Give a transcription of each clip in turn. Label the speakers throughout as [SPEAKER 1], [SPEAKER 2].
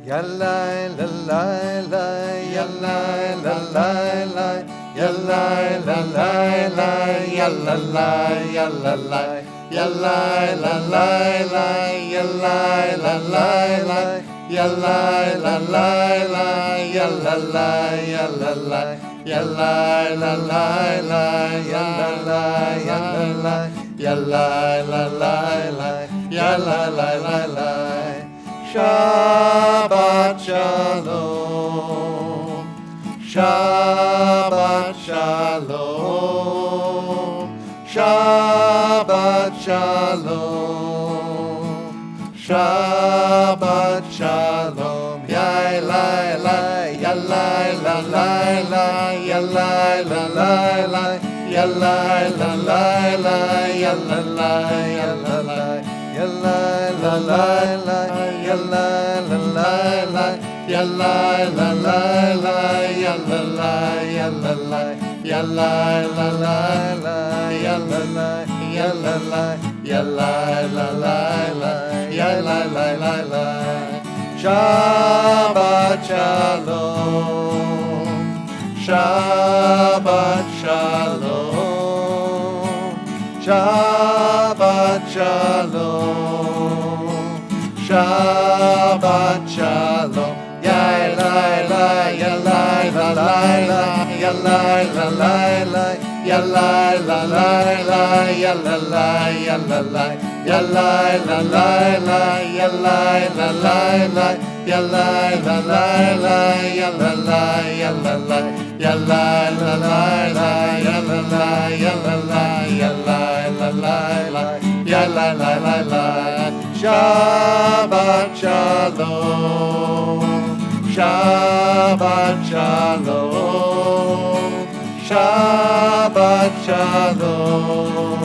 [SPEAKER 1] Yalla la la la, yalla la la la, yalla la la la, yalla la, yalla la, yalla la la la, yalla la la la, yalla la la la, yalla la, yalla la, yalla la la la, yalla la, yalla la, yalla la la la, yalla la la la. Shabbat Shalom, Shabbat Shalom, Shabbat Shalom, Shabbat Shalom. Ya la la, ya la la la la, ya la la la la, ya la la la la, ya la la, ya la la. Yalla la la la, yalla la la la, yalla la la la, yalla la, yalla la, yalla la la la, yalla la, yalla la, yalla la la la, yalla la la la. Shabbat Shalom, Shabbat Shalom, Shabbat Shalom, Shabbat Shalom. Ya la la, ya la la la la, ya la la la la, ya la la la la, ya la la, ya la la, ya la la la la, ya la la la la, ya la la la la, ya la la, ya la la, ya la la la la, ya la la, ya la la, ya la la la la, ya la la la la. Shabbat Shalom, Shabbat Shalom, Shabbat Shalom,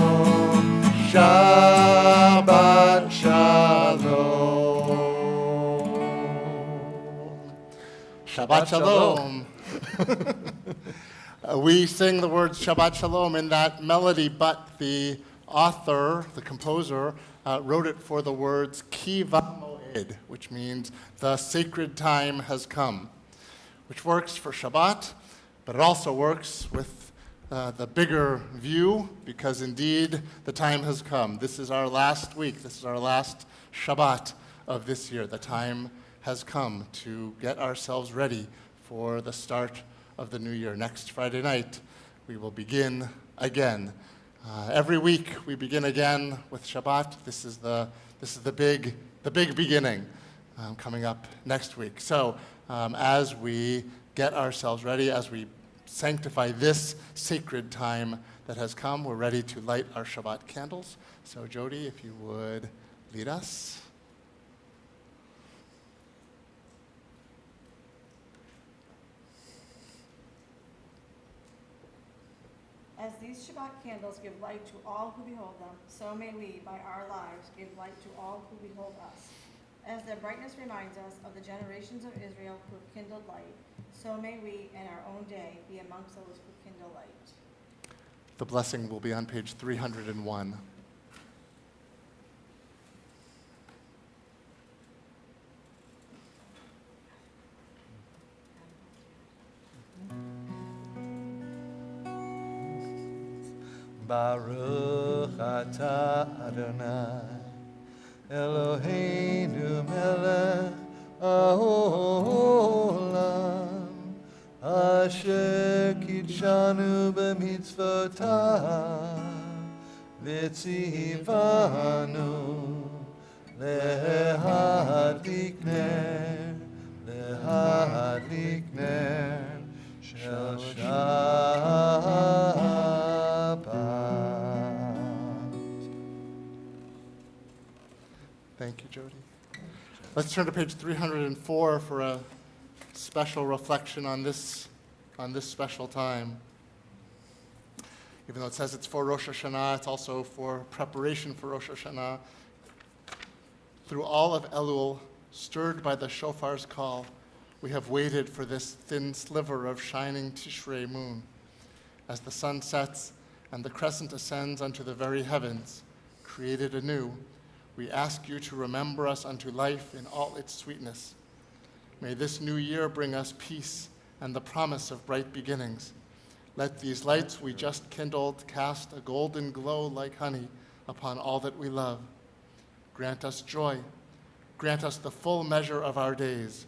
[SPEAKER 1] Shabbat Shalom.
[SPEAKER 2] Shabbat Shalom. We sing the words Shabbat Shalom in that melody, but the author, the composer, wrote it for the words Ki Moed, which means the sacred time has come, which works for Shabbat, but it also works with the bigger view, because indeed the time has come. This is our last week. This is our last Shabbat of this year. The time has come to get ourselves ready for the start of the new year. Next Friday night, we will begin again. Every week we begin again with Shabbat. This is the big beginning coming up next week. So as we get ourselves ready, as we sanctify this sacred time that has come, we're ready to light our Shabbat candles. So Jody, if you would lead us.
[SPEAKER 3] As these Shabbat candles give light to all who behold them, so may we, by our lives, give light to all who behold us. As their brightness reminds us of the generations of Israel who have kindled light, so may we, in our own day, be amongst those who kindle light.
[SPEAKER 2] The blessing will be on page 301.
[SPEAKER 1] Baruch atah Adonai, Eloheinu melech haolam, asher kidshanu b'mitzvotav, v'tzivanu lehadlik ner shel Shabbat.
[SPEAKER 2] Thank you, Jody. Let's turn to page 304 for a special reflection on this special time. Even though it says it's for Rosh Hashanah, it's also for preparation for Rosh Hashanah. Through all of Elul, stirred by the shofar's call, we have waited for this thin sliver of shining Tishrei moon. As the sun sets and the crescent ascends unto the very heavens, created anew, we ask you to remember us unto life in all its sweetness. May this new year bring us peace and the promise of bright beginnings. Let these lights we just kindled cast a golden glow like honey upon all that we love. Grant us joy. Grant us the full measure of our days.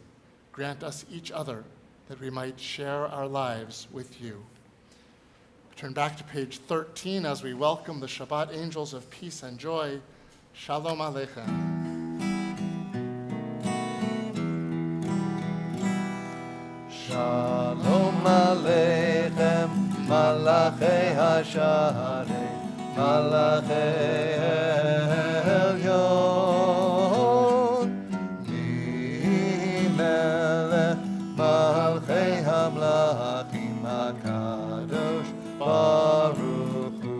[SPEAKER 2] Grant us each other that we might share our lives with you. Turn back to page 13 as we welcome the Shabbat angels of peace and joy. Shalom Aleichem.
[SPEAKER 1] Shalom Aleichem, Malachei Hasharei, Malachei Elyon, Melech Malchei Hamlachim HaKadosh Baruch Hu.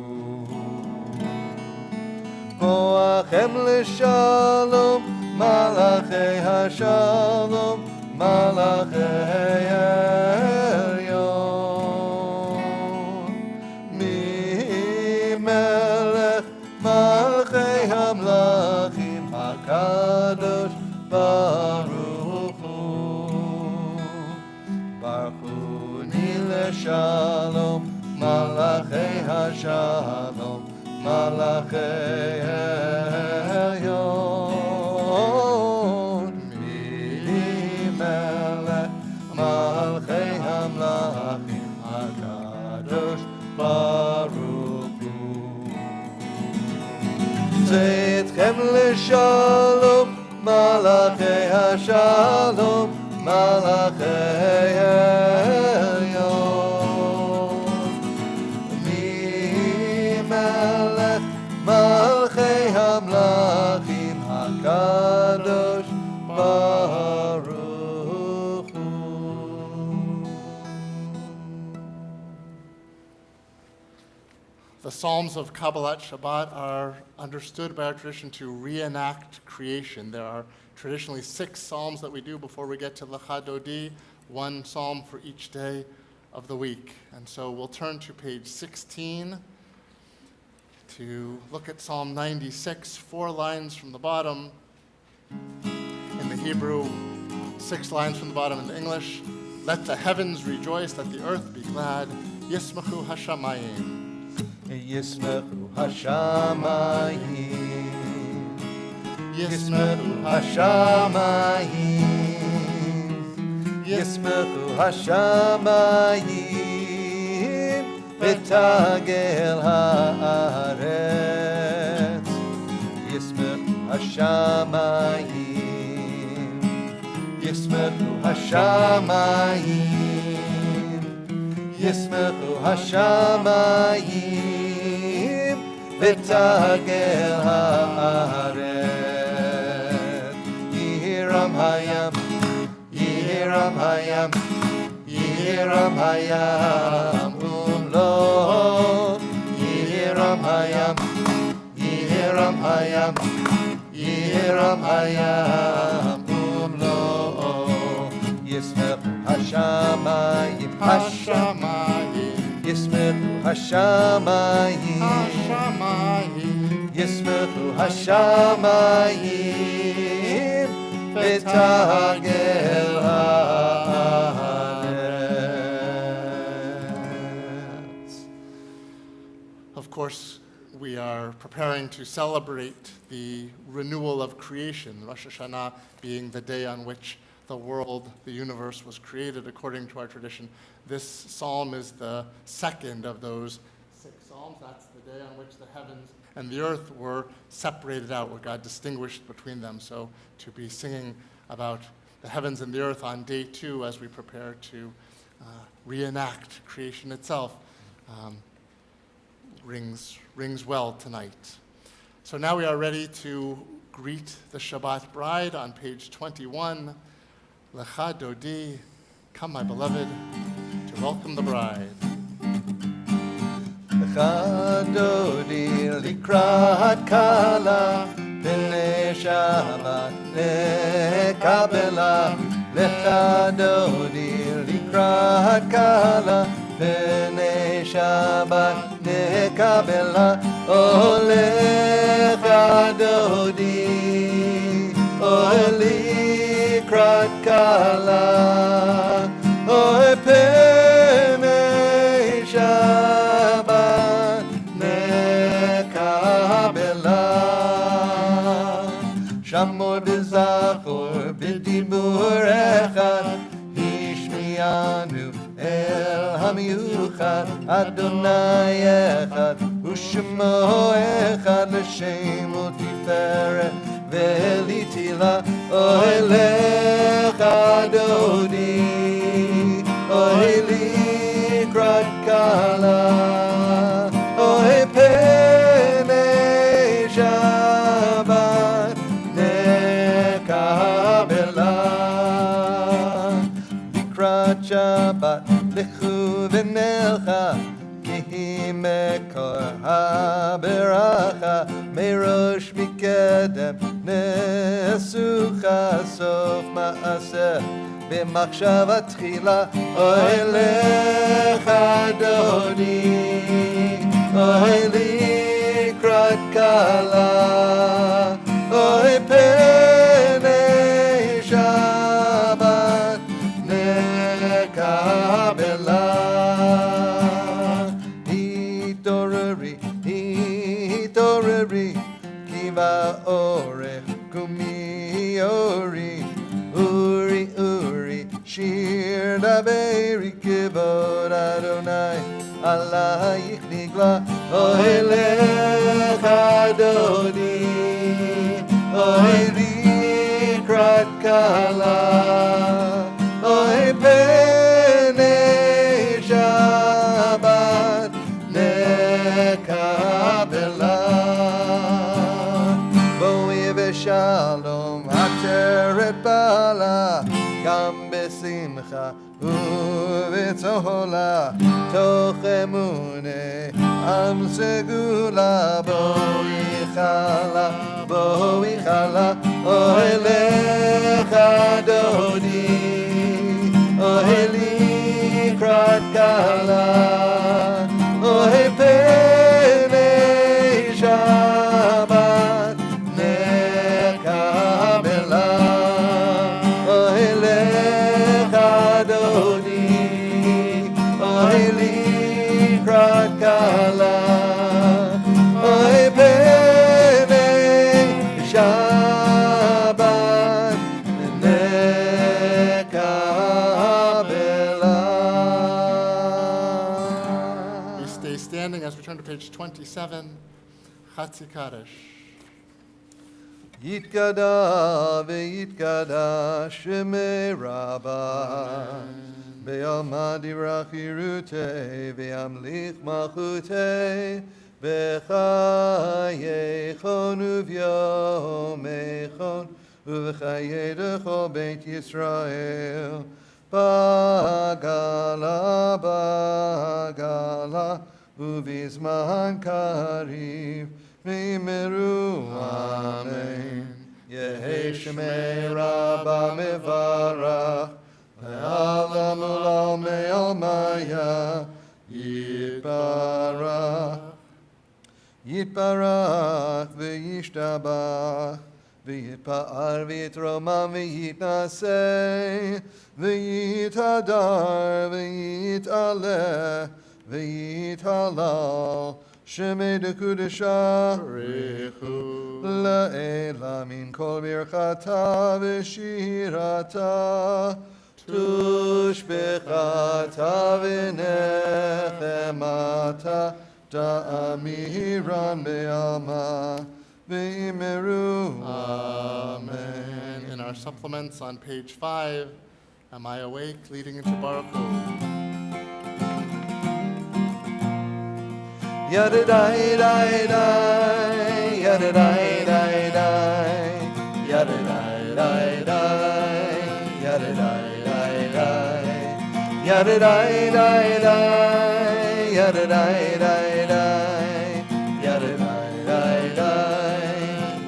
[SPEAKER 1] Boachem l'shalom, Malachei Hashalom, Malachei Elyon, Melech Malchei Hamlachim HaKadosh Baruch Hu. Baruchuni l'shalom, Malachei Hashalom, Malachei Elyon. Malchei Hamlachim HaKadosh Baruch Hu. Zeitchem l'shalom, Malachei Hashalom, Malachei Elyon. Melech Malchei Hamlachim HaKadosh Baruch Hu.
[SPEAKER 2] The Psalms of Kabbalat Shabbat are understood by our tradition to reenact creation. There are traditionally 6 psalms that we do before we get to Lecha Dodi, 1 psalm for each day of the week. And so we'll turn to page 16 to look at Psalm 96, 4 lines from the bottom in the Hebrew, 6 lines from the bottom in the English. Let the heavens rejoice, let the earth be glad. Yismachu hashamayim.
[SPEAKER 1] Yismechu hashamayim,
[SPEAKER 2] Yismachu
[SPEAKER 1] hashamayim, Yismechu hashamayim, v'tagel haaretz. Yismechu hashamayim, Yismechu hashamayim, Yismechu hashamayim, v'tagel haaretz. Yihiram hayam, Yihiram hayam, Yihiram hayam, umlo. Yihiram hayam, Yihiram hayam, Yihiram hayam, umlo. Yismechu hashamayim,
[SPEAKER 2] hashamayim,
[SPEAKER 1] Yismechu hashamayim,
[SPEAKER 2] hashamayim,
[SPEAKER 1] Yismechu hashamayim, v'tagel haaretz.
[SPEAKER 2] Of course, we are preparing to celebrate the renewal of creation, Rosh Hashanah being the day on which the world, the universe was created according to our tradition. This psalm is the second of those 6 psalms. That's the day on which the heavens and the earth were separated out, where God distinguished between them. So to be singing about the heavens and the earth on day 2 as we prepare to reenact creation itself rings well tonight. So now we are ready to greet the Shabbat bride on page 21. Lecha Dodi, come my beloved, to welcome the bride.
[SPEAKER 1] Lecha Dodi likrat kala, pnei Shabbat nekabela. Lecha Dodi likrat kala, pnei Shabbat nekabela. Oh Lecha Dodi, oh likrat לקראת כלה, אוי פני שבת נקבלה. שמור וזכור בדיבור אחד, השמיענו אל המיוחד. אדוני אחד ושמו אחד, לשם ותפארת ולתהילה. אוי לך דודי, אוי לקראת כלה, אוי פני שבת נקבלה. לקראת שבת לכו ונלכה, כי היא מקור הברכה. מראש מקדם נסוכה, סוף מעשה במחשבה תחילה. אוי לך דודי, אוי לקראת כלה, אוי פני שבת נקבלה. התעוררי, התעוררי, כי באורך קומי אורי. אורי, אורי, שיר דברי, כבוד אדוני עלייך נגלה. אוי לך דודי, אוי לקראת כלה, אוי פני שבת נקבלה. בואי ושלום עטרת בעלה, גם בשמחה ובצהלה. תוך אמונה עם סגולה, בואי חלה, בואי חלה. אוי לך דודי, אוי לקראת כלה, אוי פני שבת נקבלה. אוי לך דודי, אוי לקראת כלה, אוי פני שבת נקבלה.
[SPEAKER 2] We stay standing as we turn to page 27, Chatzi Kaddish.
[SPEAKER 1] יתגדע ויתגדע שמי רבה, בעלמא דברך חירותי וימליך מלכותי, בחייכון וביומייכון ובחיי כל בית ישראל. בגלה בגלה ובזמן קריב ואמרו אמן. יהי שמי רבה מברך, לעולם ולעולמי עלמיה יתברך. יתברך וישתבח, ויתפאר ויתרומם ויתנשא, ויתהדר ויתעלה ויתהלל. שמי דקודשה לעילה מן כל ברכתה ושירתה, תושבחתה ונחמתה, תאמירן בעלמא ואמרו
[SPEAKER 2] Amen. In our supplements on page 5, Am I Awake? Leading into Baruch Hu.
[SPEAKER 1] Yadidai dai dai, yadidai dai dai, yadidai dai dai, yadidai dai dai, yadidai dai dai, yadidai dai dai, yadidai dai dai,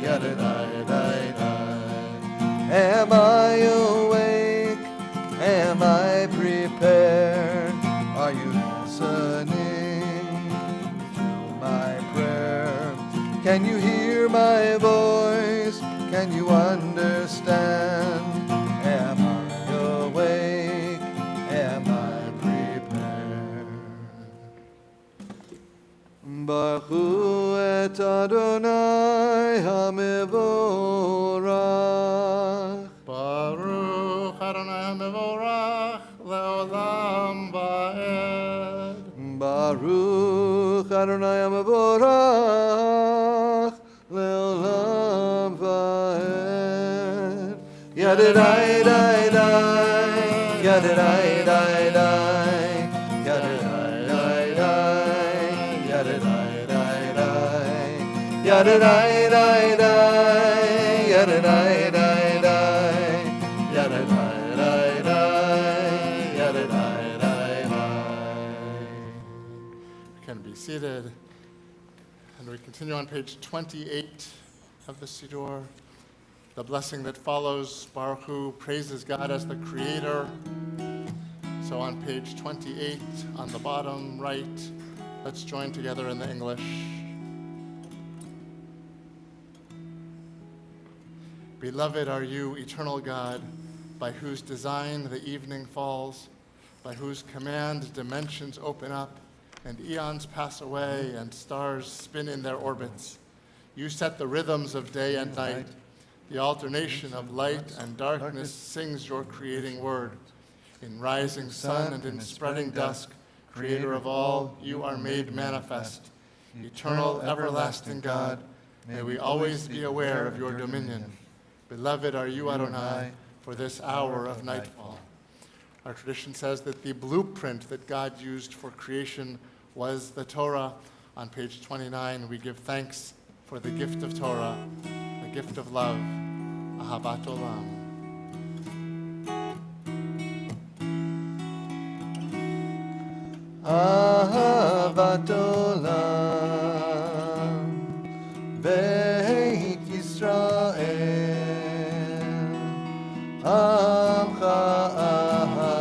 [SPEAKER 1] yadidai dai dai. Am I awake? Am I prepared? Are you listening to my prayer? Can you hear my voice? Can you understand? Am את אדוני המבורך.
[SPEAKER 2] Baruch Adonai HaMevorach le'olam va'ed.
[SPEAKER 1] Baruch Adonai המבורך לעולם ועד. ידידי די די, ידידי די די, ידידי די די, ידידי די די, ידידי די די, ידידי די די, ידידי די די, ידידי די די.
[SPEAKER 2] Can be seated. And we continue on page 28 of the Siddur. The blessing that follows, Baruch Hu praises God as the creator. So on page 28, on the bottom right, let's join together in the English. Beloved are you, eternal God, by whose design the evening falls, by whose command dimensions open up, and eons pass away, and stars spin in their orbits. You set the rhythms of day and night. The alternation of light and darkness sings your creating word. In rising sun and in spreading dusk, creator of all, you are made manifest. Eternal, everlasting God, may we always be aware of your dominion. Beloved are you, Adonai, for this hour of nightfall. Our tradition says that the blueprint that God used for creation was the Torah. On page 29, we give thanks for the gift of Torah, the gift of love, Ahavat Olam.
[SPEAKER 1] אהבת עולם, בית ישראל, עמך אהבת,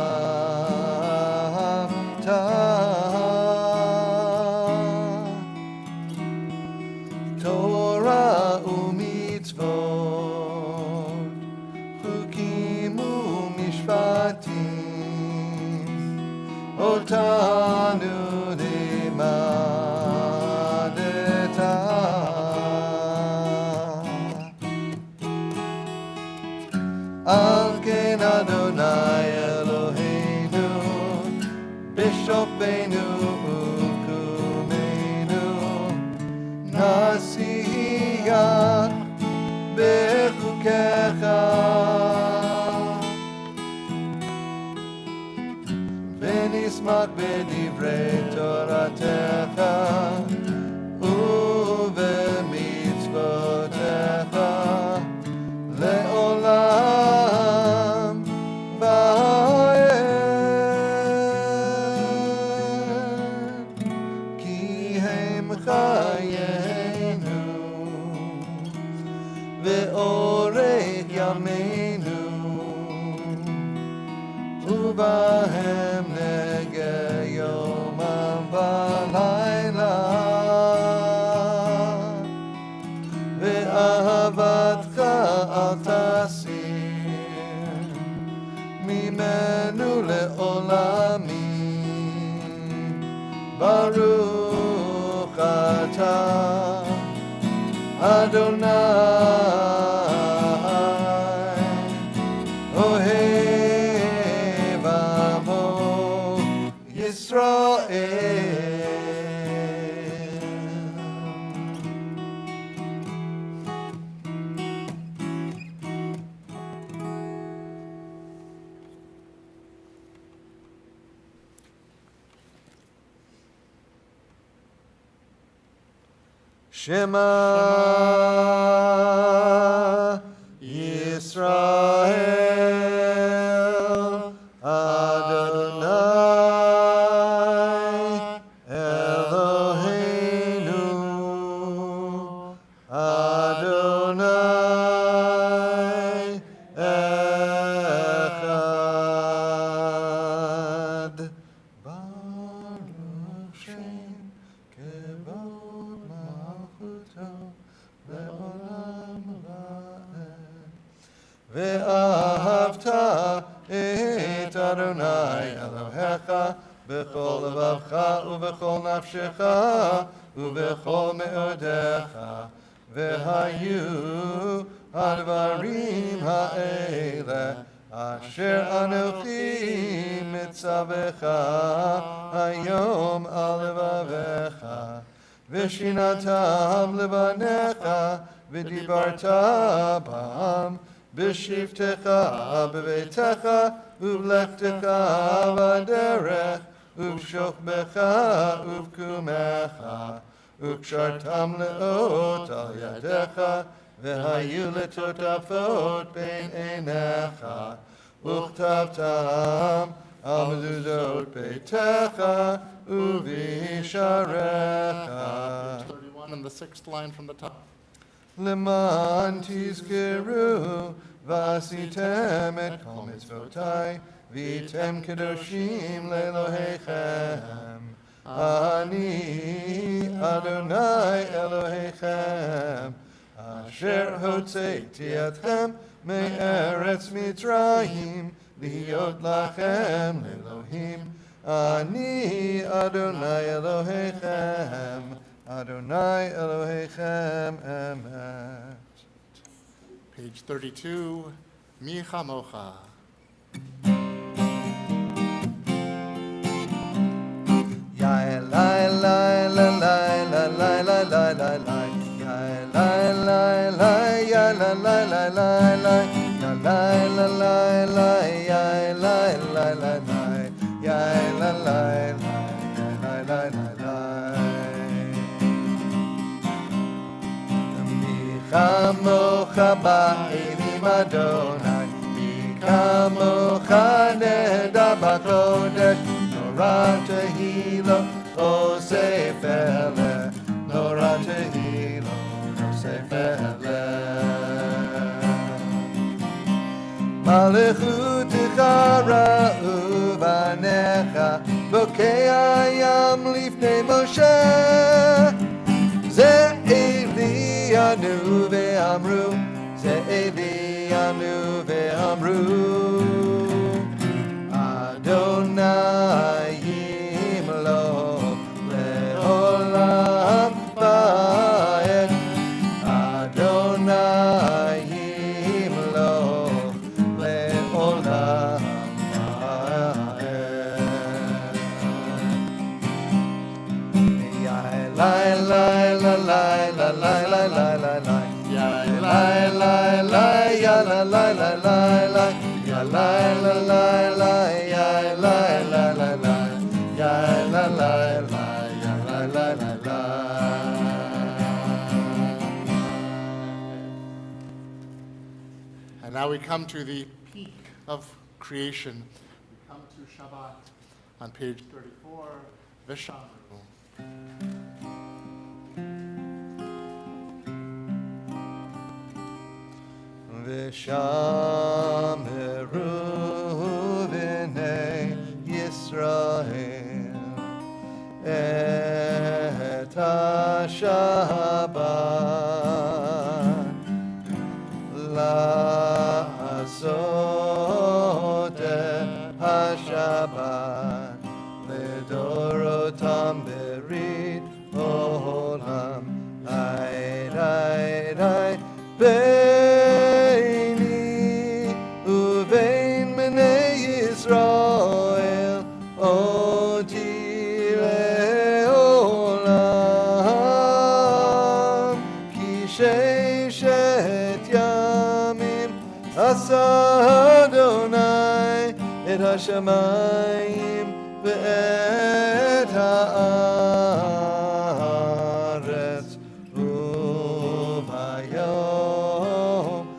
[SPEAKER 1] תורה ומצוות, חוקים ומשפטים, אותנו לימדת. על כן אדוני אלוהינו, בשופנו ובקומנו, נשיח בחוקיך. ונשמח בדברי תורתך ובמצוותיך לעולם ועד. כי הם חיינו ואורך ימינו, ובהם נגע יומם ולילה, ואהבתך אל תסיר ממנו לעולמים. ברוך אתה אדוני אוהב עמו ישראל. Shema Yisrael Adonai Eloheinu Adonai Echad. Baruch Shem Kevod Malchuto Le'olam. Elohecha b'chol levavcha u'b'chol nafshecha u'b'chol me'odecha v'hayu הדברים האלה אשר אנוכי מצווך היום על לבביך ושינתם לבניך ודיברת בם בשבתך בביתך ובלכתך בדרך ובשוכבך ובקומך וקשרתם לאות על ידיך והיו לטוטפות בין עיניך וכתבתם על מזוזות ביתך ובשעריך.
[SPEAKER 2] 31 and the 6th line from the top.
[SPEAKER 1] למען תזכרו ועשיתם את כל מצוותיי והייתם קדושים לאלוהיכם. אני אדוני אלוהיכם אשר הוצאתי אתכם מארץ מצרים להיות לכם לאלוהים. אני אדוני אלוהיכם, אדוני אלוהיכם אמת.
[SPEAKER 2] Page 32, Mi Chamocha.
[SPEAKER 1] Yai lai lai la lai la lai la lai la lai. Yai lai lai lai ya la lai la lai lai. Ya lai la lai lai yai lai lai la lai. Yai la lai lai yai lai lai lai lai. Mi chamocha ba'elim Adonai. Mi chamocha nehedar b'kodesh. Nora tehilo osef eleh. Nora tehilo osef eleh. Malechutecha ra'u banecha bokei hayam lifnei Moshe. Ze Elianu ve'amru, Ze Elianu ve'amru. Adonai yimloch le'olam va'ed. Adonai yimloch le'olam va'ed. Yai lai lai la lai la lai la lai la lai. Yai lai lai lai ya la lai la lai lai. Ya lai la lai lai yai lai la lai lai. Yai la lai lai ya lai la lai lai.
[SPEAKER 2] And now we come to the peak of creation. We come to Shabbat on page 34, Vishamru.
[SPEAKER 1] V'shameru b'nei Yisrael et ha-Shabbat la'asot et ha-Shabbat לדורותם ברית עולם. היי היי היי ביני ובין בני ישראל אותי לעולם. כי ששת ימים עשה אדוני את השמיים ואת הארץ וביום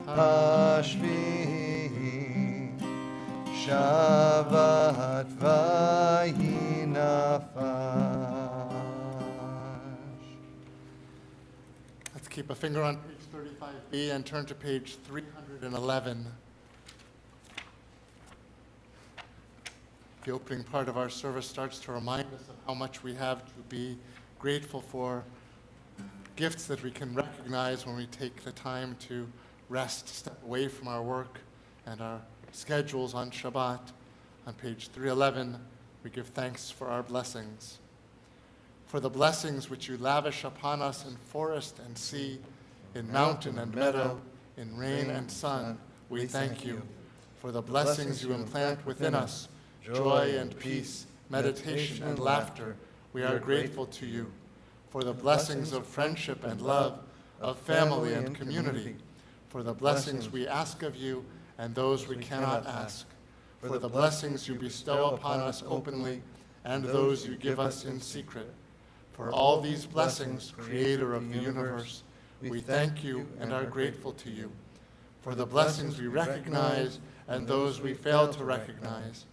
[SPEAKER 1] השביעי שבת וינפש.
[SPEAKER 2] Let's keep a finger on page 35b and turn to page 311. The opening part of our service starts to remind us of how much we have to be grateful for, gifts that we can recognize when we take the time to rest, step away from our work and our schedules on Shabbat, On page 311, we give thanks for our blessings. For the blessings which you lavish upon us in forest and sea, in mountain and meadow, in rain and sun, we thank you. For the blessings you implant within us, joy and peace, meditation and laughter, we are grateful to you. For the blessings of friendship and love, of family and community, for the blessings we ask of you and those we cannot ask, for the blessings you bestow upon us openly and those you give us in secret. For all these blessings, Creator of the universe, we thank you and are grateful to you. For the blessings we recognize and those we fail to recognize,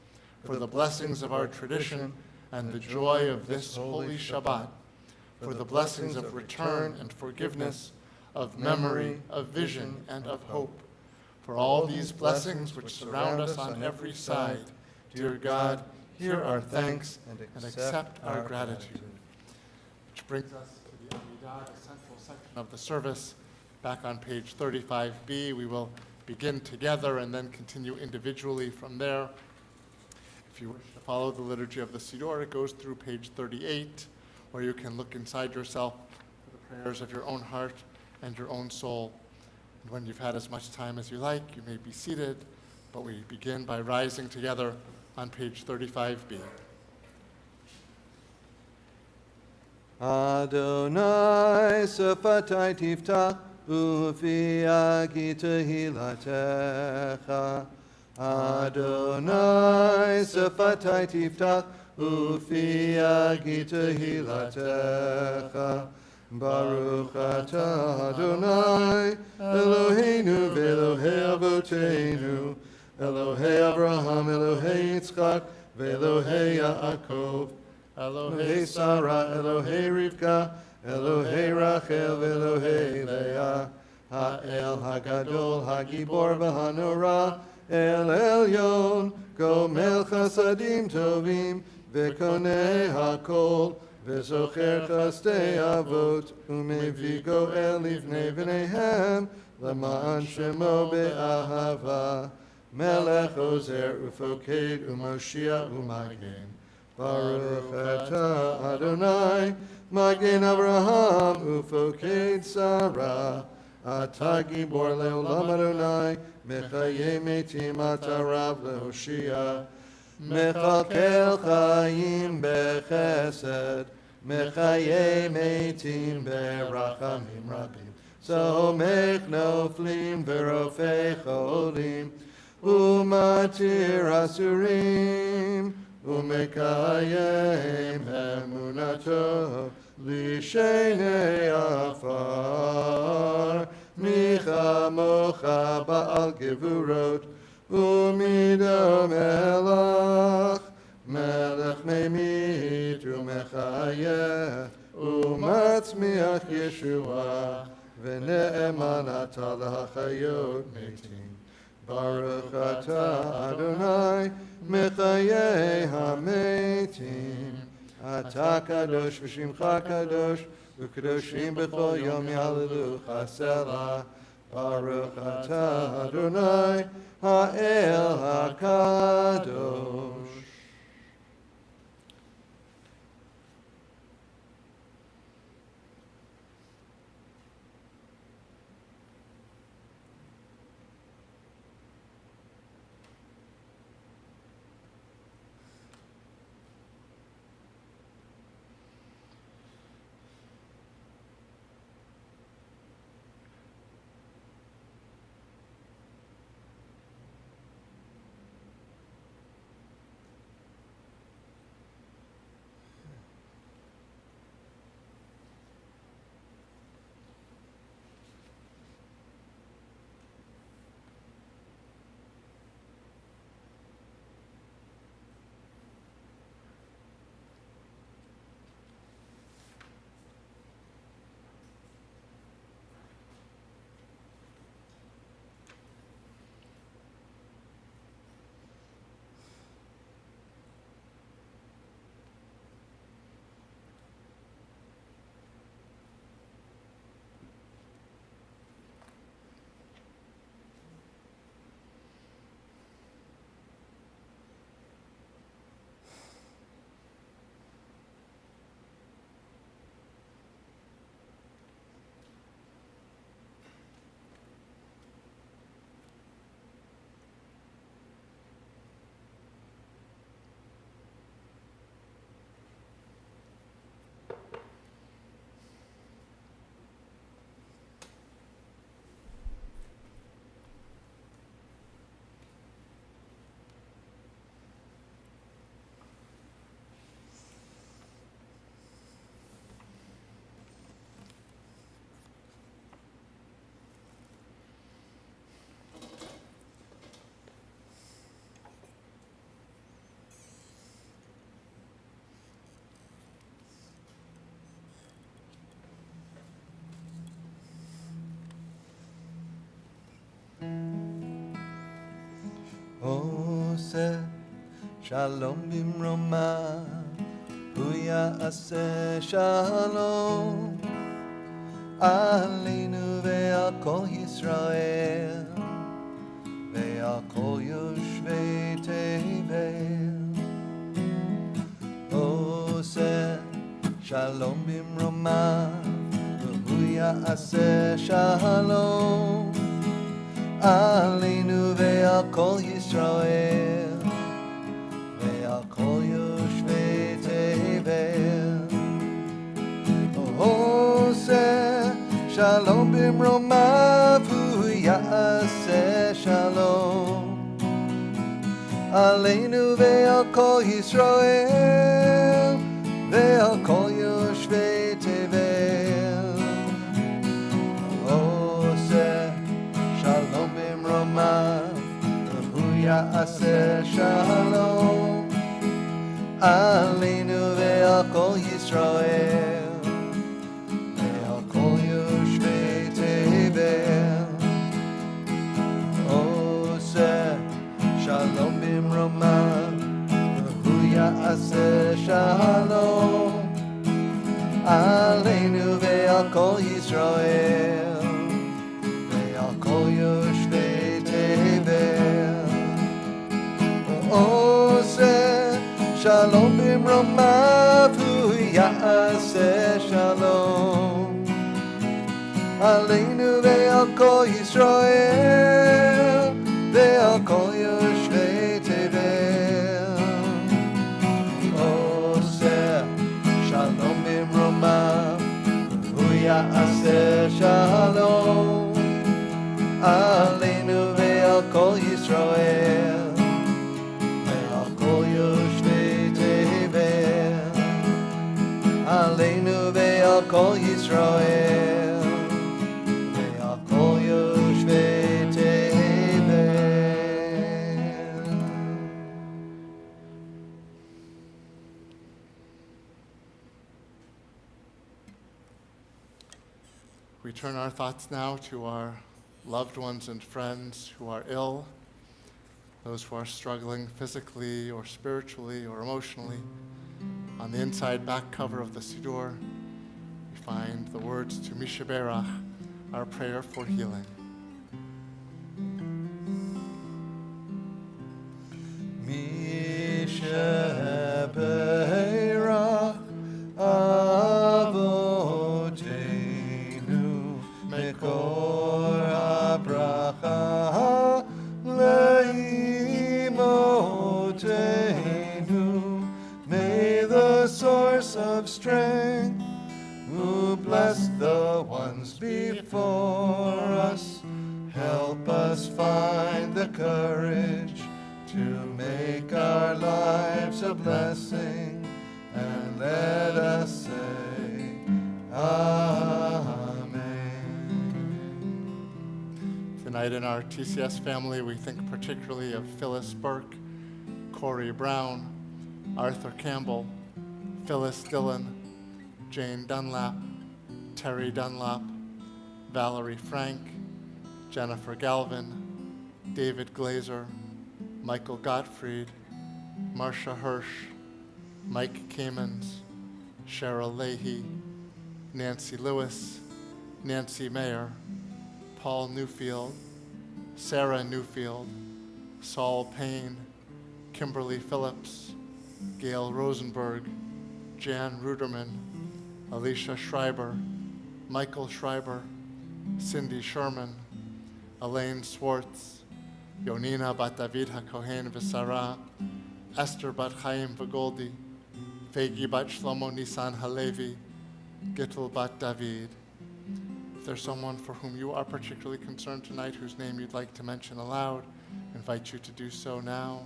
[SPEAKER 2] for the blessings of our tradition and the joy of this holy Shabbat, for the blessings of return and forgiveness, of memory, of vision, and of hope. For all these blessings which surround us on every side, dear God, hear our thanks and accept our gratitude. Which brings us to the Amidah, the central section of the service. Back on page 35b, we will begin together and then continue individually from there. If you wish to follow the liturgy of the Siddur, it goes through page 38, where you can look inside yourself for the prayers of your own heart and your own soul. And when you've had as much time as you like, you may be seated, but we begin by rising together on page 35b.
[SPEAKER 1] Adonai sefatai tiftach ufi agita hilatecha. Adonai sefatai tiftach ufi agita hilatecha. Baruch atah Adonai Eloheinu ve'Elohei avoteinu Elohei Abraham Elohei Yitzchak ve'Elohei Yaakov Elohei Sarah Elohei Rivka Elohei Rachel ve'Elohei Leah Ha'el Hagadol Hagibor v'Hanora El Elyon Gomel Chasadim Tovim ve'Konei Hakol V'zocher chastei avot, u'mevii goel livnei v'neihem, l'ma'an shemo be'ahava. Melech ozer u'foked u'moshiach u'magen. Baruch atah Adonai, magen Abraham u'foked Sarah. Atah gibor le'olam Adonai, mechayei metim atah rav le'hoshia. Mechalkel chayim bechesed, mechayei metim berachamim rabim. Somech noflim verofei cholim, umatir asurim, umekayem emunato lishenei afar. Micha mocha ba'al gevurot, Umido melech, melech memit umechayeh, umatzmiach Yeshua, v'ne'eman atah l'hachayot metim. Baruch atah Adonai, mechayeh hametim. Atah kadosh v'shimcha kadosh, u'kadoshim b'chol yom yahalelucha selah. Baruch atah Adonai, Ha'el HaKadosh. Shalom bimroma, hu ya'aseh shalom. Aleinu ve'al kol Yisrael, ve'al kol yoshvei tevel. Oseh shalom bimroma, hu ya'aseh shalom. Aleinu ve'al kol Yisrael, ve'al kol yoshvei tevel. Oseh shalom bimromav hu ya'aseh shalom. Aleinu ve'al kol Yisrael, ve'al kol yoshvei tevel. Oseh shalom bimromav hu ya'aseh shalom. Aleinu ve'al kol Yisrael, ve'al kol yoshvei tevel. Oseh shalom bimromav hu ya'aseh shalom. Aleinu ve'al kol Yisrael, ve'al kol yoshvei tevel. Oseh shalom bimromav hu ya'aseh shalom. Aleinu ve'al kol Yisrael, ve'al kol yoshvei tevel. Oseh shalom bimromav hu ya'aseh shalom. Aleinu ve'al kol Yisrael, ve'al kol yoshvei tevel. Aleinu ve'al kol Yisrael, ve'al kol yoshvei tevel.
[SPEAKER 2] We turn our thoughts now to our loved ones and friends who are ill, those who are struggling physically or spiritually or emotionally. On the inside back cover of the Siddur, we find the words to Mishaberach, our prayer for healing.
[SPEAKER 1] Mishaberach avoteinu mekor habracha leimotenu. May the source of strength who bless the ones before us help us find the courage to make our lives a blessing, and let us say Amen.
[SPEAKER 2] Tonight in our TCS family, we think particularly of Phyllis Burke, Corey Brown, Arthur Campbell, Phyllis Dillon, Jane Dunlap, Terry Dunlap, Valerie Frank, Jennifer Galvin, David Glazer, Michael Gottfried, Marcia Hirsch, Mike Kamens, Cheryl Leahy, Nancy Lewis, Nancy Mayer, Paul Newfield, Sarah Newfield, Saul Payne, Kimberly Phillips, Gail Rosenberg, Jan Ruderman, Alicia Schreiber, Michael Schreiber, Cindy Sherman, Elaine Swartz, Yonina bat David HaKohen v'Sara, Esther bat Chaim v'Goldi, Fegi bat Shlomo Nisan Halevi, Gittel bat David. If there's someone for whom you are particularly concerned tonight, whose name you'd like to mention aloud, I invite you to do so now.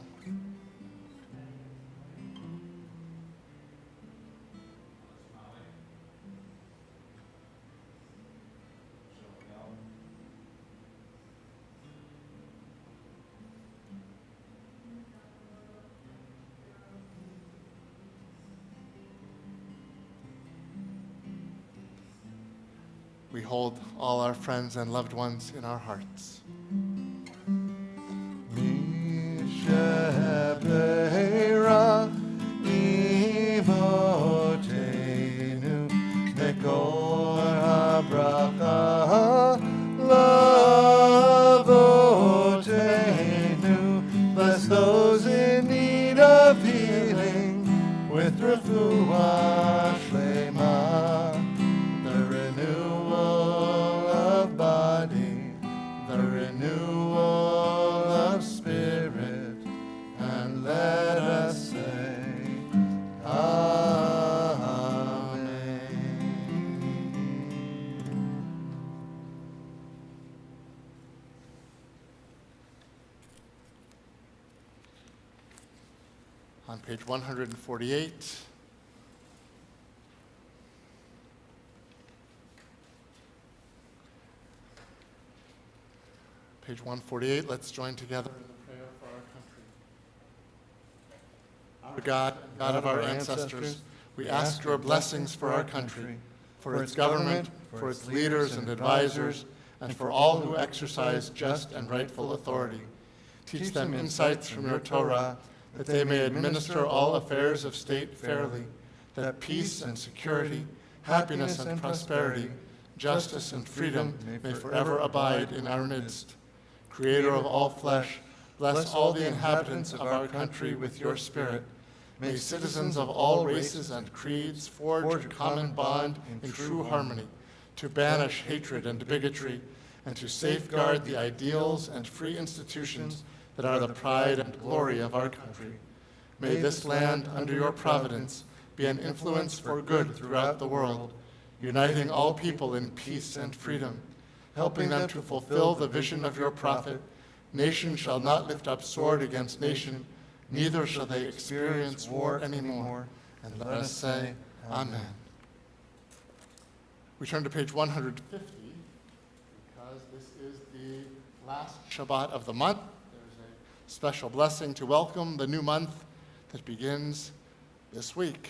[SPEAKER 2] We hold all our friends and loved ones in our hearts.
[SPEAKER 1] Mishaberach with refuah shlema, the renewal of body, the renewal of spirit, and let us say,
[SPEAKER 2] On page 148, page 148, let's join together in the prayer for our country. Our God, God of our ancestors, we ask your blessings for our country, for its government, for its leaders and advisors, and for all who exercise just and rightful authority. Teach them insights from your Torah, that they may administer all affairs of state fairly, that peace and security, happiness and prosperity, justice and freedom may forever abide in our midst. Creator of all flesh, bless all the inhabitants of our country with your spirit. May citizens of all races and creeds forge a common bond in true harmony, to banish hatred and bigotry, and to safeguard the ideals and free institutions that are the pride and glory of our country. May this land, under your providence, be an influence for good throughout the world, uniting all people in peace and freedom, helping them to fulfill the vision of your prophet. Nation shall not lift up sword against nation, neither shall they experience war anymore. And let us say, Amen. We turn to page 150, because this is the last Shabbat of the month. Special blessing to welcome the new month that begins this week.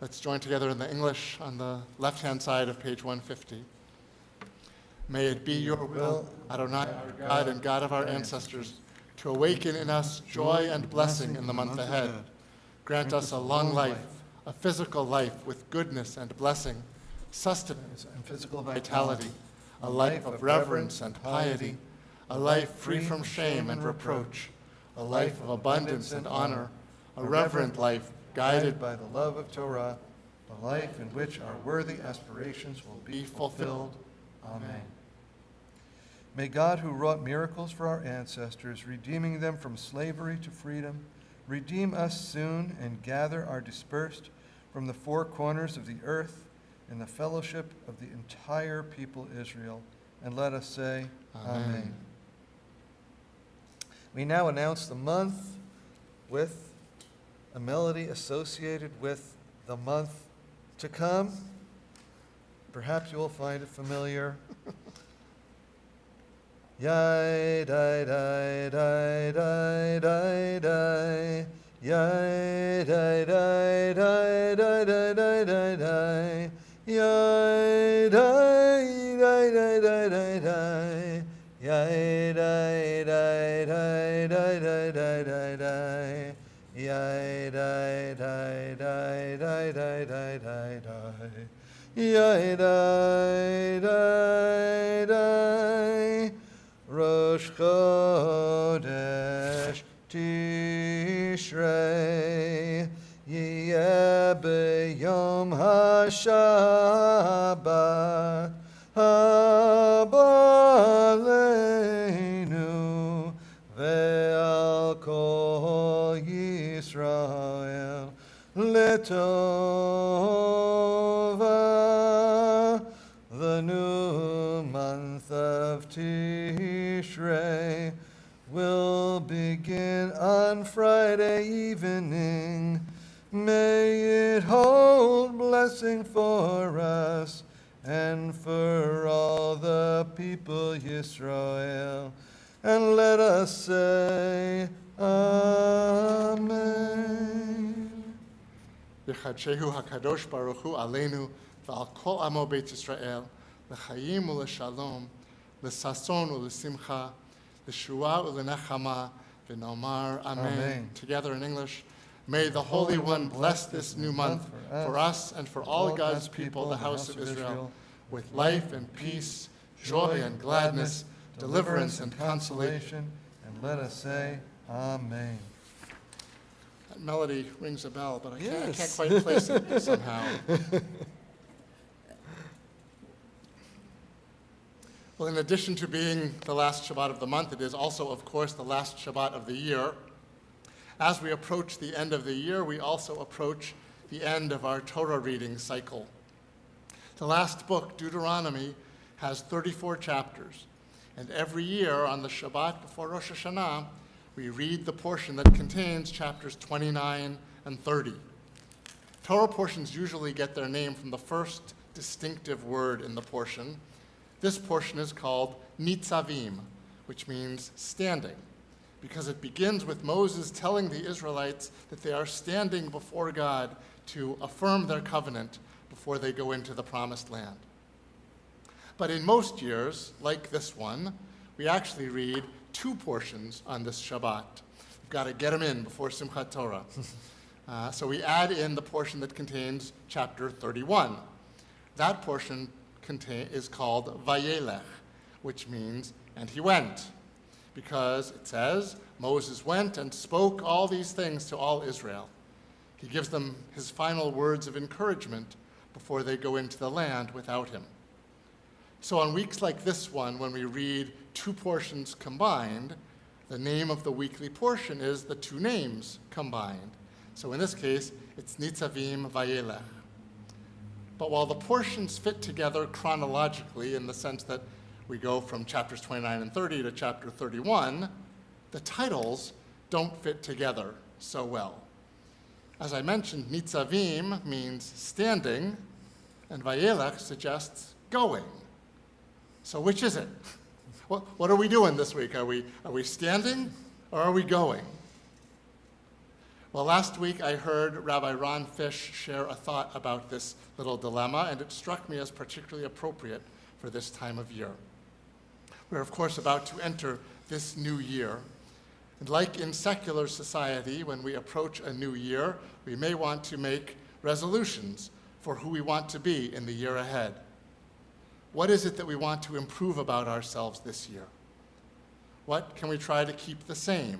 [SPEAKER 2] Let's join together in the English on the left-hand side of page 150. May it be your will, Adonai, our God and God of our ancestors, to awaken in us joy and blessing in the month ahead. Grant us a long life, a physical life with goodness and blessing, sustenance and physical vitality, a life of reverence and piety, a life free from shame and reproach, a life of abundance and honor, a reverent life guided by the love of Torah, a life in which our worthy aspirations will be fulfilled. Amen.
[SPEAKER 1] May God, who wrought miracles for our ancestors, redeeming them from slavery to freedom, redeem us soon and gather our dispersed from the four corners of the earth in the fellowship of the entire people Israel. And let us say, Amen. We now announce the month with a melody associated with the month to come. Perhaps you will find it familiar. Yai dai dai dai dai dai dai. Yai dai dai dai dai dai dai dai dai. Yai dai dai dai dai dai dai. Yai dai dai dai dai dai dai dai dai. Yai dai dai dai dai dai dai dai dai. Yai dai dai dai. Rosh Chodesh Tishrei Yeh b'yom HaShabbat Haba Aleinu ve'al kol Yisrael Letova. The new month of Tishrei will begin on Friday evening. May it hold blessing for us and for all the people Yisrael. And let us say, Amen.
[SPEAKER 2] Yechadshehu HaKadosh Baruch Hu Aleinu v'al kol amo Beit Yisrael l'chaim u'l'shalom l'sason u'l'simcha l'shua u'l'nechama v'nomar Amen.
[SPEAKER 1] Amen.
[SPEAKER 2] Together in English. May the Holy One bless this new month for us and for all God's people, the house of Israel, with life and peace, joy and gladness, deliverance and consolation.
[SPEAKER 1] And let us say, Amen.
[SPEAKER 2] That melody rings a bell, but I can't
[SPEAKER 1] Yes.
[SPEAKER 2] quite place it somehow. Well, in addition to being the last Shabbat of the month, it is also, of course, the last Shabbat of the year. As we approach the end of the year, we also approach the end of our Torah reading cycle. The last book, Deuteronomy, has 34 chapters, and every year on the Shabbat before Rosh Hashanah, we read the portion that contains chapters 29 and 30. Torah portions usually get their name from the first distinctive word in the portion. This portion is called Nitzavim, which means standing, because it begins with Moses telling the Israelites that they are standing before God to affirm their covenant before they go into the promised land. But in most years, like this one, we actually read two portions on this Shabbat. We've got to get them in before Simchat Torah. So we add in the portion that contains chapter 31. That portion is called Vayelech, which means, and he went, because it says, Moses went and spoke all these things to all Israel. He gives them his final words of encouragement before they go into the land without him. So on weeks like this one, when we read two portions combined, the name of the weekly portion is the two names combined. So in this case, it's Nitzavim Vayelech. But while the portions fit together chronologically in the sense that we go from chapters 29 and 30 to chapter 31, the titles don't fit together so well. As I mentioned, Nitzavim means standing, and Vayelech suggests going. So which is it? What are we doing this week? Are we standing or are we going? Well, last week I heard Rabbi Ron Fish share a thought about this little dilemma, and it struck me as particularly appropriate for this time of year. We're, of course, about to enter this new year. And like in secular society, when we approach a new year, we may want to make resolutions for who we want to be in the year ahead. What is it that we want to improve about ourselves this year? What can we try to keep the same?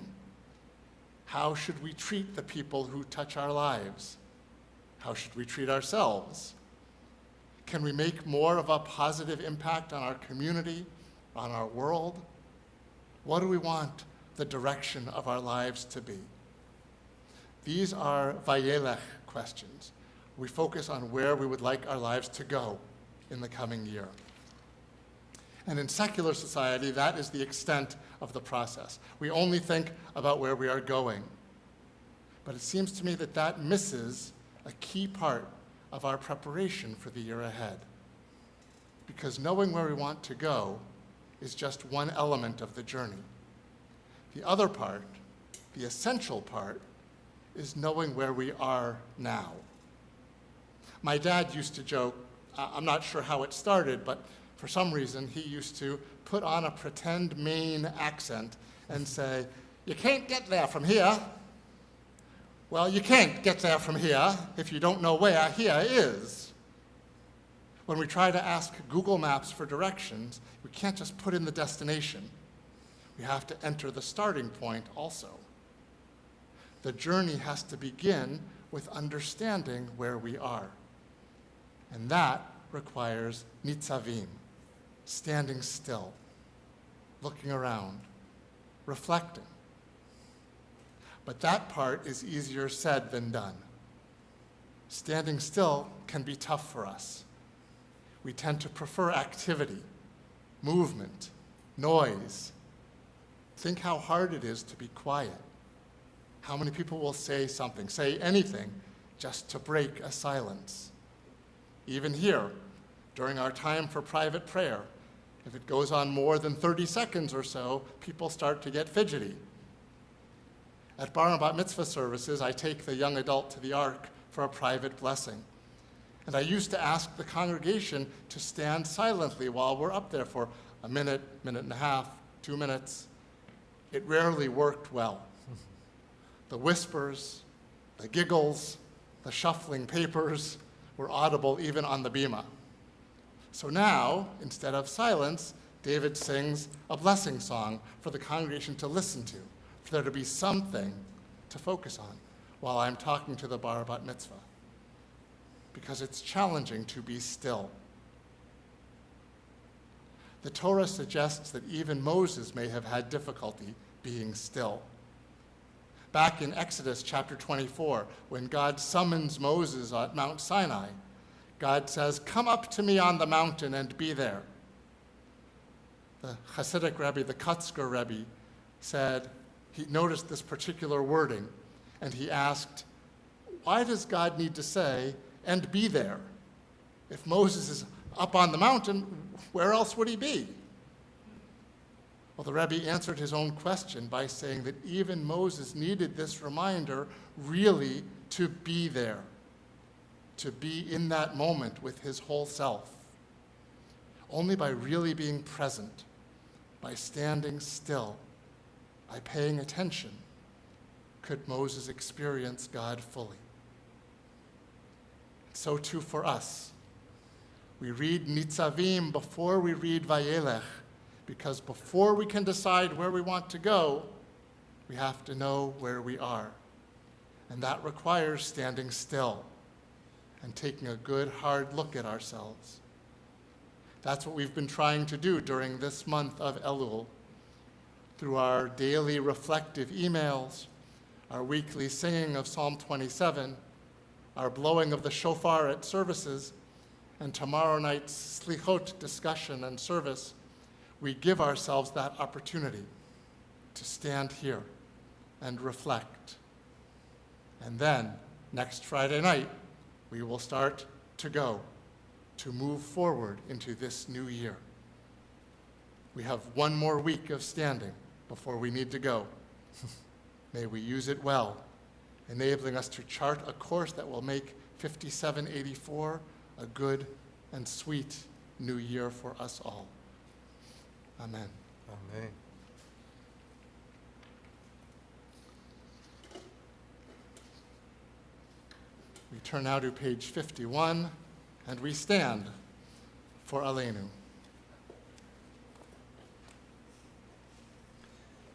[SPEAKER 2] How should we treat the people who touch our lives? How should we treat ourselves? Can we make more of a positive impact on our community, on our world? What do we want the direction of our lives to be? These are Vayelech questions. We focus on where we would like our lives to go in the coming year. And in secular society, that is the extent of the process. We only think about where we are going. But it seems to me that that misses a key part of our preparation for the year ahead. Because knowing where we want to go is just one element of the journey. The other part, the essential part, is knowing where we are now. My dad used to joke, I'm not sure how it started, but for some reason, he used to put on a pretend Maine accent and say, "You can't get there from here." Well, you can't get there from here if you don't know where here is. When we try to ask Google Maps for directions, we can't just put in the destination. We have to enter the starting point also. The journey has to begin with understanding where we are. And that requires nitzavim, standing still, looking around, reflecting. But that part is easier said than done. Standing still can be tough for us. We tend to prefer activity, movement, noise. Think how hard it is to be quiet. How many people will say something, say anything, just to break a silence? Even here, during our time for private prayer, if it goes on more than 30 seconds or so, people start to get fidgety. At Bar and Bat Mitzvah services, I take the young adult to the Ark for a private blessing. And I used to ask the congregation to stand silently while we're up there for a minute, minute and a half, 2 minutes. It rarely worked well. The whispers, the giggles, the shuffling papers were audible even on the bima. So now, instead of silence, David sings a blessing song for the congregation to listen to, for there to be something to focus on, while I'm talking to the bar bat mitzvah, because it's challenging to be still. The Torah suggests that even Moses may have had difficulty being still. Back in Exodus chapter 24, when God summons Moses at Mount Sinai, God says, "Come up to me on the mountain and be there." The Hasidic Rebbe, the Kutzker Rebbe, said he noticed this particular wording, and he asked, why does God need to say, "and be there"? If Moses is up on the mountain, where else would he be? Well, the Rebbe answered his own question by saying that even Moses needed this reminder really to be there, to be in that moment with his whole self. Only by really being present, by standing still, by paying attention, could Moses experience God fully. So too for us. We read Nitzavim before we read Vayelech, because before we can decide where we want to go, we have to know where we are. And that requires standing still and taking a good, hard look at ourselves. That's what we've been trying to do during this month of Elul, through our daily reflective emails, our weekly singing of Psalm 27, our blowing of the shofar at services, and tomorrow night's slichot discussion and service. We give ourselves that opportunity to stand here and reflect. And then, next Friday night, we will start to go, to move forward into this new year. We have one more week of standing before we need to go. May we use it well, enabling us to chart a course that will make 5784 a good and sweet new year for us all. Amen.
[SPEAKER 1] Amen.
[SPEAKER 2] We turn now to page 51, and we stand for Aleinu.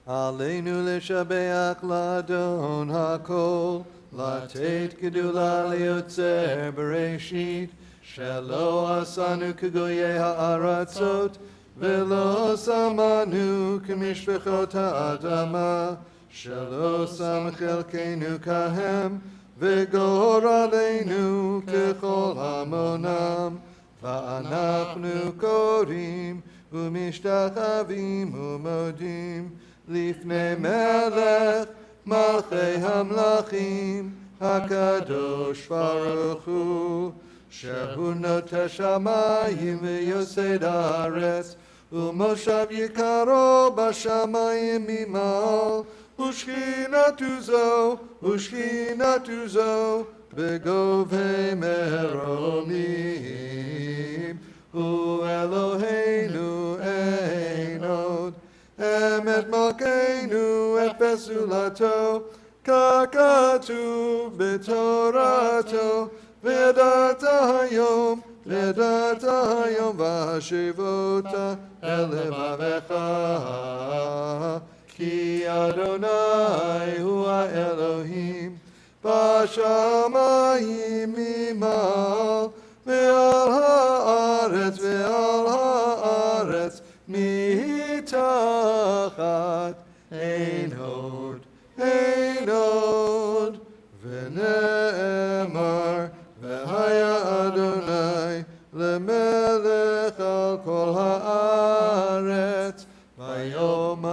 [SPEAKER 1] Aleinu לשבח לאדון הכל, לתת גדולה ליוצר בראשית, שלא עשנו כגויי הארצות, ולא שמנו כמשפחות האדמה, שלא שם חלקנו כהם, וגורלנו ככל המונם, ואנחנו קוראים ומשתחווים ומודים לפני מלך מלכי המלכים, הקדוש ברוך הוא, שהוא נוטה שמיים ויוסד הארץ, ומושב יקרו בשמיים ממעל, ושכינתו זו בגובי מרומים. הוא אלוהינו אין עוד, אמת מלכנו את פסולתו, ככתוב בתורתו, וידעת היום והשיבות אל לבבך, כי אדוני הוא האלוהים בשמיים ממעל, ועל הארץ מתחת, אין עוד, ונאמר, והיה אדוני למלך על כל הארץ, ביום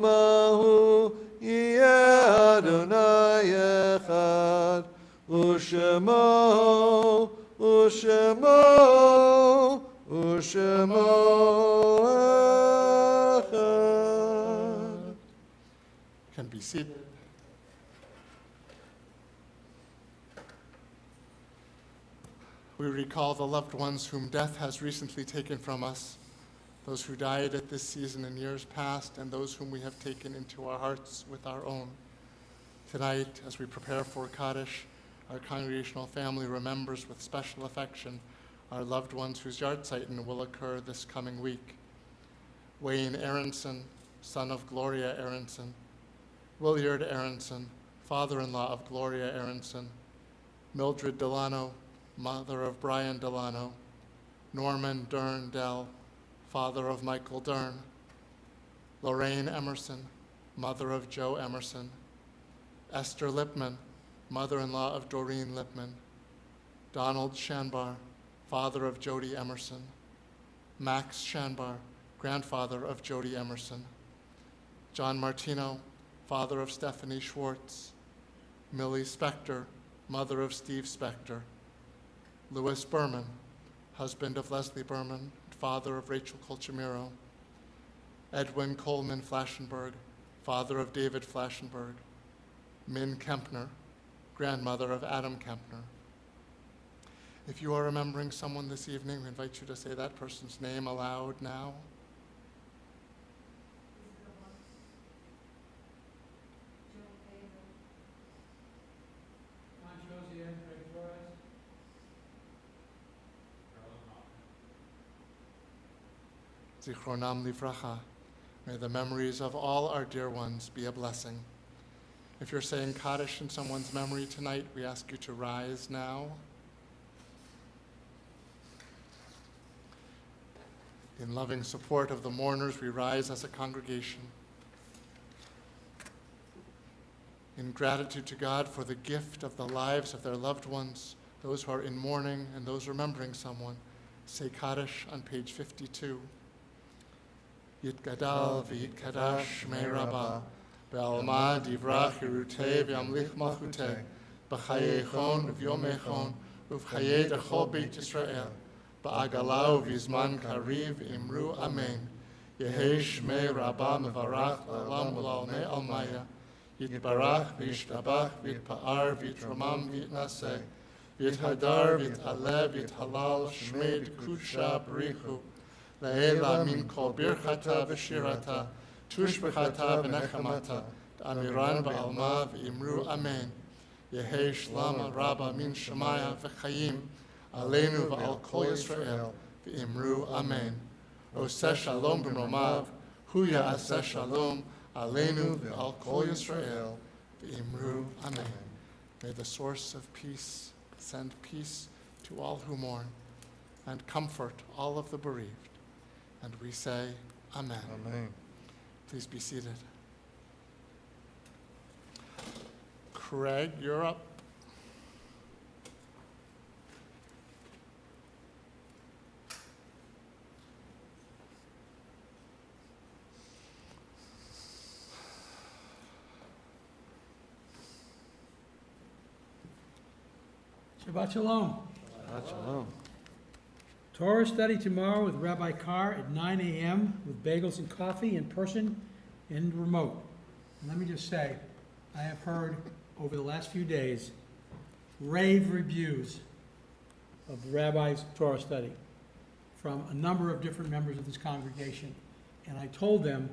[SPEAKER 1] ההוא יהיה אדוני אחד, ושמו אחד.
[SPEAKER 2] Can be seated. We recall the loved ones whom death has recently taken from us, those who died at this season in years past, and those whom we have taken into our hearts with our own. Tonight, as we prepare for Kaddish, our congregational family remembers with special affection our loved ones whose Yartzeichen will occur this coming week. Wayne Aronson, son of Gloria Aronson, Williard Aronson, father-in-law of Gloria Aronson, Mildred Delano, mother of Brian Delano, Norman Dern Dell, father of Michael Dern, Lorraine Emerson, mother of Joe Emerson, Esther Lipman, mother-in-law of Doreen Lipman, Donald Shanbar, father of Jody Emerson, Max Shanbar, grandfather of Jody Emerson, John Martino, father of Stephanie Schwartz, Millie Spector, mother of Steve Spector, Louis Berman, husband of Leslie Berman, father of Rachel Colchimiro, Edwin Coleman Flaschenberg, father of David Flaschenberg, Min Kempner, grandmother of Adam Kempner. If you are remembering someone this evening, we invite you to say that person's name aloud now. Zichronam livracha. May the memories of all our dear ones be a blessing. If you're saying Kaddish in someone's memory tonight, we ask you to rise now. In loving support of the mourners, we rise as a congregation. In gratitude to God for the gift of the lives of their loved ones, those who are in mourning and those remembering someone, say Kaddish on page 52. Yitgadal v'yitkadash shmei Rabbah, be'alma divrach yirutei v'yamlich malchutei, b'chayeichon v'yomeichon, uv'chayei dechol beit Yisrael, ba'agalau v'izman kariv imru amen. Yehei shmei Rabbah mevarach la'olam v'la'olmei almaya, yitbarach v'yishtabach v'yitpa'ar v'yitromam v'yitnaseh, v'yithadar v'yit'aleh v'yithalal shmei d'kusha b'richu, La'ela min kol birchata v'shirata, tushbechata v'nechamata, d'amiran ba'alma v'imru amen. Yehei shlama rabba min shemaya v'chayim, aleinu v'al kol Yisrael, v'imru amen. Oseh shalom b'mromav, hu ya'aseh shalom, aleinu v'al kol Yisrael, v'imru amen. May the source of peace send peace to all who mourn, and comfort all of the bereaved. And we say, Amen.
[SPEAKER 1] Amen.
[SPEAKER 2] Please be seated. Craig, you're up.
[SPEAKER 4] Shabbat Shalom.
[SPEAKER 1] Shabbat shalom.
[SPEAKER 4] Torah study tomorrow with Rabbi Carr at 9 a.m. with bagels and coffee in person and remote. And let me just say, I have heard over the last few days rave reviews of the Rabbi's Torah study from a number of different members of this congregation. And I told them,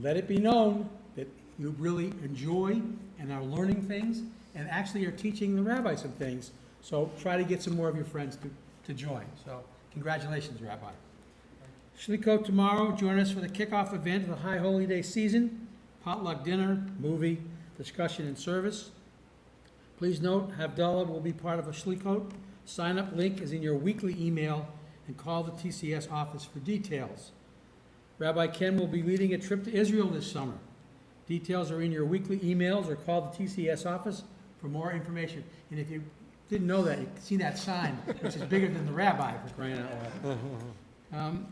[SPEAKER 4] let it be known that you really enjoy and are learning things and actually are teaching the rabbi some things. So try to get some more of your friends to join. So congratulations, Rabbi. Shlikot tomorrow. Join us for the kickoff event of the High Holy Day season. Potluck dinner, movie, discussion, and service. Please note, Havdalah will be part of a Shlikot. Sign-up link is in your weekly email, and call the TCS office for details. Rabbi Ken will be leading a trip to Israel this summer. Details are in your weekly emails, or call the TCS office for more information. And if you didn't know that, you can see that sign, which is bigger than the rabbi, for crying out loud.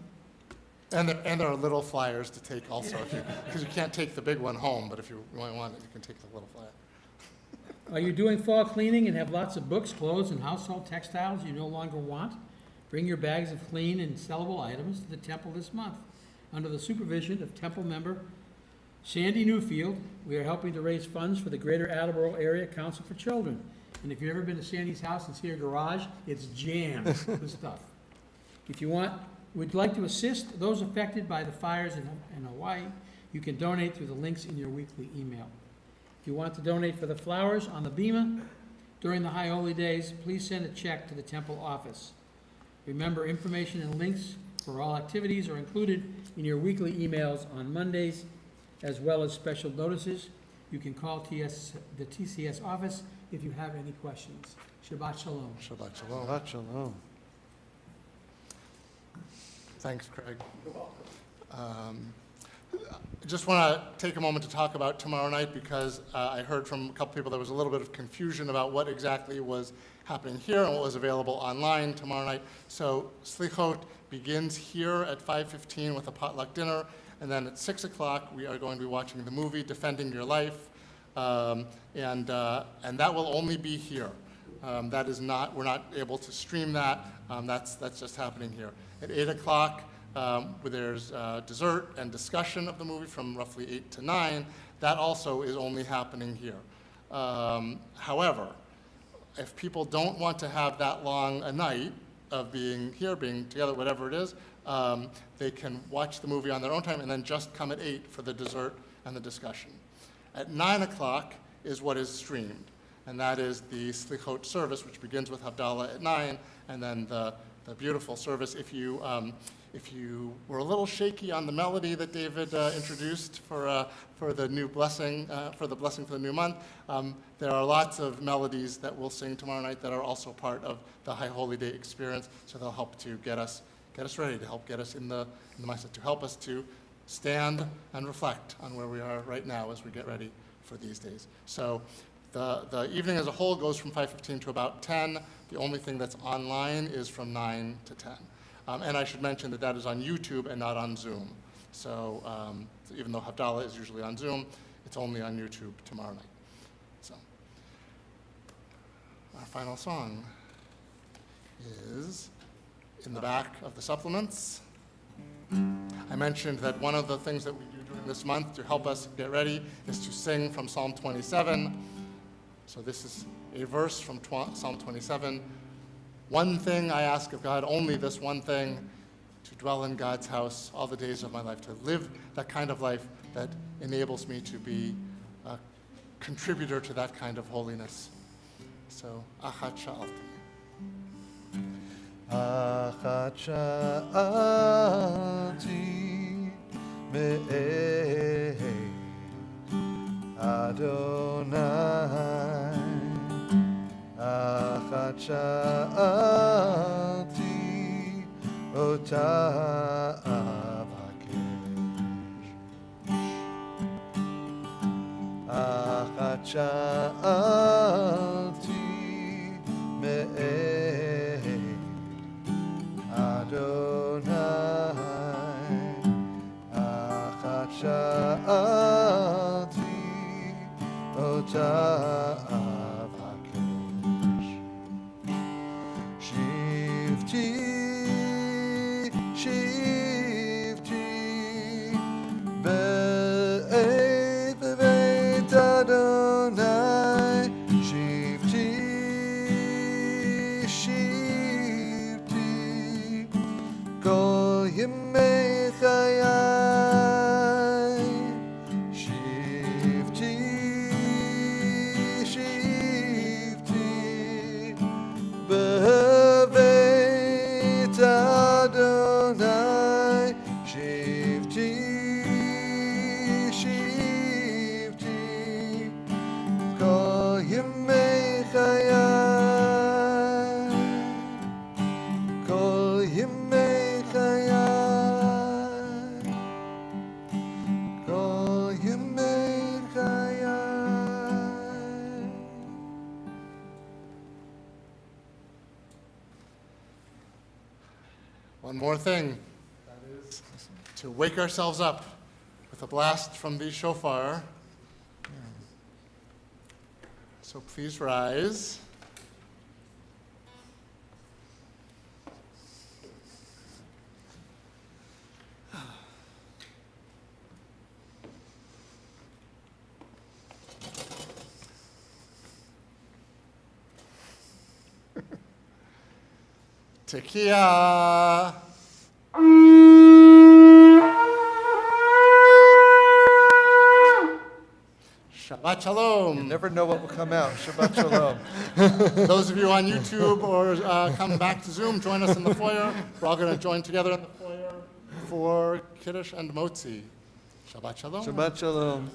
[SPEAKER 2] And there are little flyers to take also, because you can't take the big one home, but if you really want it, you can take the little flyer.
[SPEAKER 4] Are you doing fall cleaning and have lots of books, clothes, and household textiles you no longer want? Bring your bags of clean and sellable items to the temple this month. Under the supervision of temple member Sandy Newfield, we are helping to raise funds for the Greater Attleboro Area Council for Children. And if you've ever been to Sandy's house and see her garage, it's jammed with stuff. If you would like to assist those affected by the fires in Hawaii, you can donate through the links in your weekly email. If you want to donate for the flowers on the bima during the High Holy Days, please send a check to the temple office. Remember, information and links for all activities are included in your weekly emails on Mondays, as well as special notices. You can call the TCS office if you have any questions. Shabbat Shalom.
[SPEAKER 2] Shabbat shalom.
[SPEAKER 1] Shabbat shalom.
[SPEAKER 2] Thanks, Craig. I just want to take a moment to talk about tomorrow night because I heard from a couple people there was a little bit of confusion about what exactly was happening here and what was available online tomorrow night. So Slichot begins here at 5:15 with a potluck dinner, and then at 6 o'clock we are going to be watching the movie Defending Your Life, and that will only be here. That is not, we're not able to stream that. That's just happening here. At 8 o'clock, there's dessert and discussion of the movie from roughly 8 to 9. That also is only happening here. However, if people don't want to have that long a night of being here, being together, whatever it is, they can watch the movie on their own time and then just come at 8 for the dessert and the discussion. At 9 o'clock is what is streamed, and that is the Slichot service, which begins with Havdalah at 9, and then the beautiful service. If you were a little shaky on the melody that David introduced for the new blessing, for the blessing for the new month, there are lots of melodies that we'll sing tomorrow night that are also part of the High Holy Day experience. So they'll help to get us ready, to help get us in the mindset, to help us to stand and reflect on where we are right now as we get ready for these days. So the evening as a whole goes from 5:15 to about 10. The only thing that's online is from 9 to 10. And I should mention that that is on YouTube and not on Zoom. So even though Havdalah is usually on Zoom, it's only on YouTube tomorrow night. So our final song is in the back of the supplements. I mentioned that one of the things that we do during this month to help us get ready is to sing from Psalm 27. So this is a verse from Psalm 27. One thing I ask of God, only this one thing, to dwell in God's house all the days of my life, to live that kind of life that enables me to be a contributor to that kind of holiness. So, Achat Sha'alti.
[SPEAKER 1] Achat sha'alti me'eh Adonai Achat sha'alti ota avakesh Achat sha'alti me'eh Adonai Achat sha'alti ota avakesh Shivti, Shivti Be'ei b'beit Adonai Shivti, Shivti Kol yemei chayai Shivti, Shivti B'beit Adonai Shivti, Shivti Kol yemei chayai Kol yemei chayai Kol yemei chayai
[SPEAKER 2] One more thing, that is to wake ourselves up with a blast from the shofar. So please rise. Tekiah. Shabbat Shalom.
[SPEAKER 1] You never know what will come out. Shabbat Shalom.
[SPEAKER 2] Those of you on YouTube or come back to Zoom, join us in the foyer. We're all going to join together in the foyer for Kiddush and Motzi. Shabbat Shalom.
[SPEAKER 1] Shabbat Shalom.